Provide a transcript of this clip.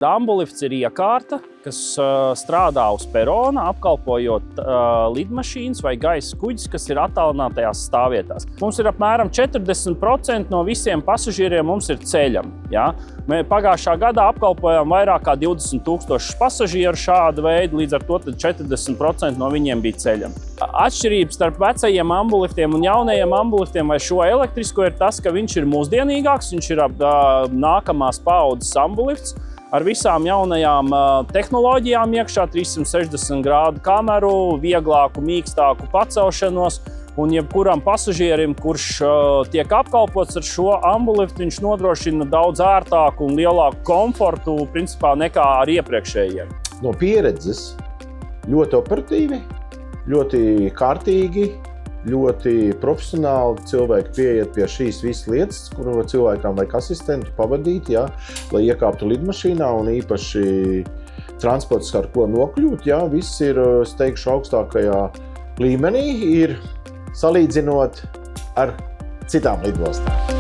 Ambulifts ir iekārta, kas strādā uz perona, apkalpojot lidmašīnas vai gaisa kuģis, kas ir attālinātajās stāvvietās. Mums ir apmēram 40% no visiem pasažieriem mums ir ceļami. Ja? Mēs pagājušā gadā apkalpojām vairāk kā 20,000 pasažieru šāda veida, līdz ar to 40% no viņiem bija ceļami. Atšķirības starp vecajiem ambuliftiem un jaunajiem ambuliftiem vai šo elektrisko ir tas, ka viņš ir mūsdienīgāks, viņš ir nākamās paaudzes ambulifts, ar visām jaunajām tehnoloģijām iekšā, 360 grādu kameru, vieglāku, mīkstāku pacelšanos, un jebkuram pasažierim, kurš tiek apkalpots ar šo ambuliftu, viņš nodrošina daudz ērtāku un lielāku komfortu, principā, nekā ar iepriekšējiem. No pieredzes ļoti operatīvi, ļoti kārtīgi, ļoti profesionāli cilvēki pieiet pie šīs visas lietas, kur cilvēkam vajag asistentu pavadīt, ja, lai iekāptu lidmašīnā un īpaši transports, ar ko nokļūt. Ja, viss ir, es teikšu, augstākajā līmenī, ir salīdzinot ar citām lidostām.